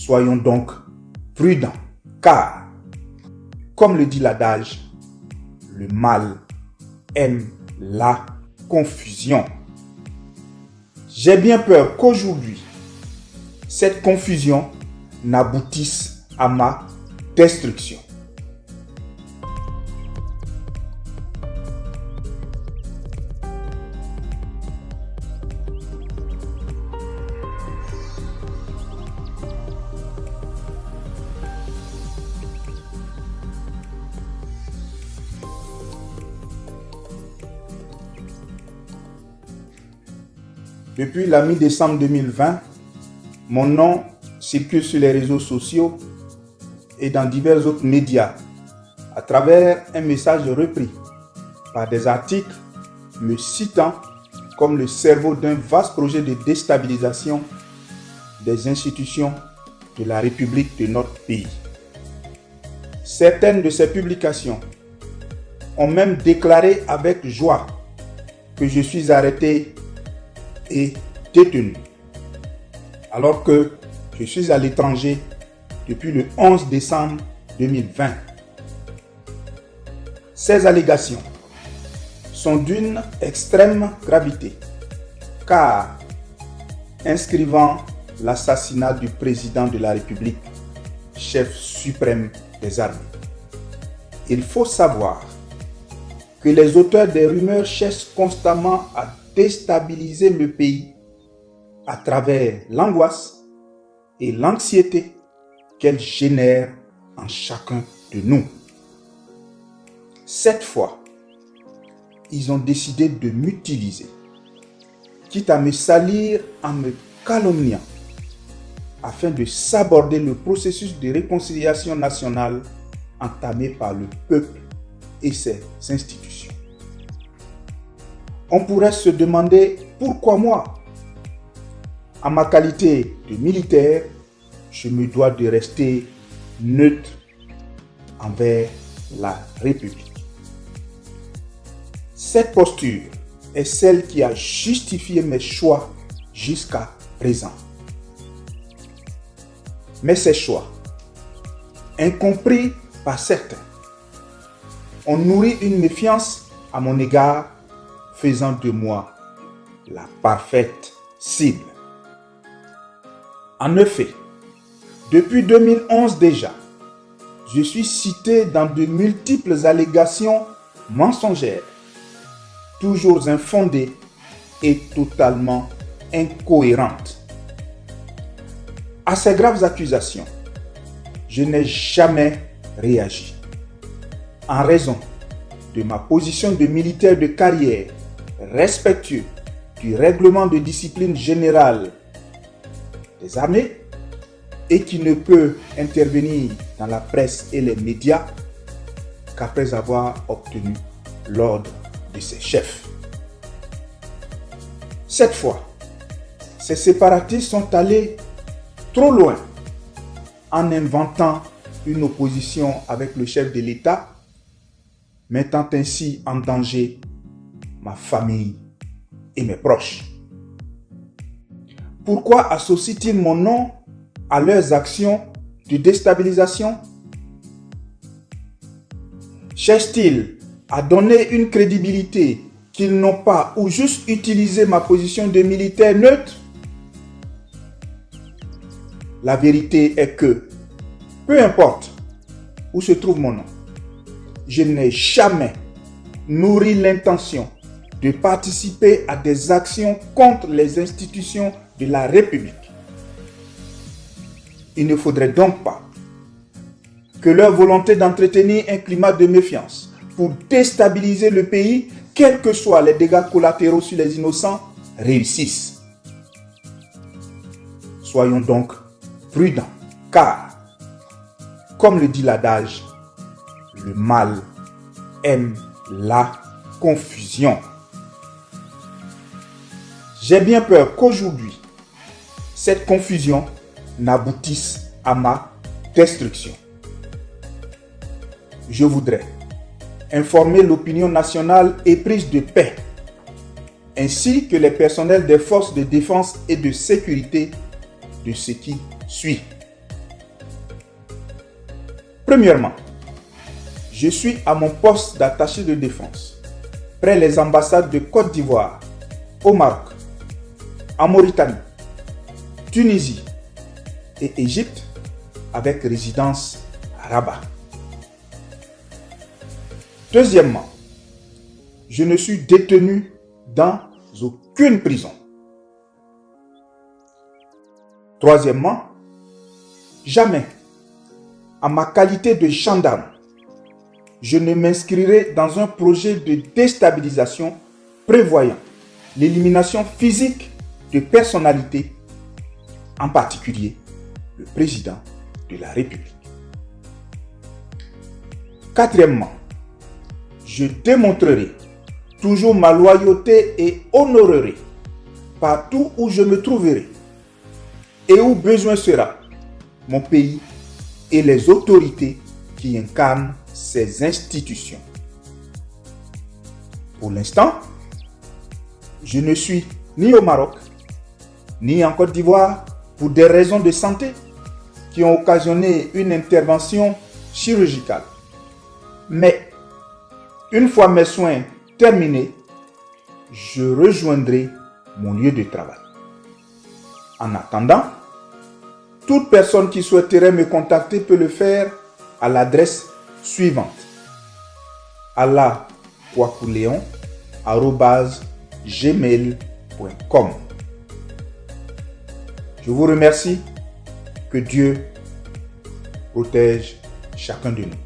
Soyons donc prudents, car, comme le dit l'adage, le mal aime la confusion. J'ai bien peur qu'aujourd'hui, cette confusion n'aboutisse à ma destruction. Depuis la mi-décembre 2020, mon nom circule sur les réseaux sociaux et dans divers autres médias à travers un message repris par des articles me citant comme le cerveau d'un vaste projet de déstabilisation des institutions de la République de notre pays. Certaines de ces publications ont même déclaré avec joie que je suis arrêté et détenu, alors que je suis à l'étranger depuis le 11 décembre 2020. Ces allégations sont d'une extrême gravité, car inscrivant l'assassinat du président de la République, chef suprême des armées, il faut savoir que les auteurs des rumeurs cherchent constamment à déstabiliser le pays à travers l'angoisse et l'anxiété qu'elles génèrent en chacun de nous. Cette fois, ils ont décidé de m'utiliser, quitte à me salir en me calomniant, afin de saborder le processus de réconciliation nationale entamé par le peuple et ses institutions. On pourrait se demander pourquoi moi, en ma qualité de militaire, je me dois de rester neutre envers la République. Cette posture est celle qui a justifié mes choix jusqu'à présent. Mais ces choix, incompris par certains, ont nourri une méfiance à mon égard, faisant de moi la parfaite cible. En effet, depuis 2011 déjà, je suis cité dans de multiples allégations mensongères, toujours infondées et totalement incohérentes. À ces graves accusations, je n'ai jamais réagi, en raison de ma position de militaire de carrière, respectueux du règlement de discipline générale des armées et qui ne peut intervenir dans la presse et les médias qu'après avoir obtenu l'ordre de ses chefs. Cette fois, ces séparatistes sont allés trop loin en inventant une opposition avec le chef de l'État, mettant ainsi en danger ma famille et mes proches. Pourquoi associent-ils mon nom à leurs actions de déstabilisation? Cherchent-ils à donner une crédibilité qu'ils n'ont pas ou juste utiliser ma position de militaire neutre? La vérité est que, peu importe où se trouve mon nom, je n'ai jamais nourri l'intention de participer à des actions contre les institutions de la République. Il ne faudrait donc pas que leur volonté d'entretenir un climat de méfiance pour déstabiliser le pays, quels que soient les dégâts collatéraux sur les innocents, réussisse. Soyons donc prudents, car, comme le dit l'adage, le mal aime la confusion. J'ai bien peur qu'aujourd'hui, cette confusion n'aboutisse à ma destruction. Je voudrais informer l'opinion nationale éprise de paix, ainsi que les personnels des forces de défense et de sécurité de ce qui suit. Premièrement, je suis à mon poste d'attaché de défense, près les ambassades de Côte d'Ivoire, au Maroc, en Mauritanie, Tunisie et Égypte, avec résidence à Rabat. Deuxièmement, je ne suis détenu dans aucune prison. Troisièmement, jamais, en ma qualité de gendarme, je ne m'inscrirai dans un projet de déstabilisation prévoyant l'élimination physique de personnalités, en particulier le président de la République. Quatrièmement, je démontrerai toujours ma loyauté et honorerai partout où je me trouverai et où besoin sera mon pays et les autorités qui incarnent ces institutions. Pour l'instant, je ne suis ni au Maroc, ni en Côte d'Ivoire pour des raisons de santé qui ont occasionné une intervention chirurgicale. Mais une fois mes soins terminés, je rejoindrai mon lieu de travail. En attendant, toute personne qui souhaiterait me contacter peut le faire à l'adresse suivante: allahkwakuleon@gmail.com. Je vous remercie. Que Dieu protège chacun de nous.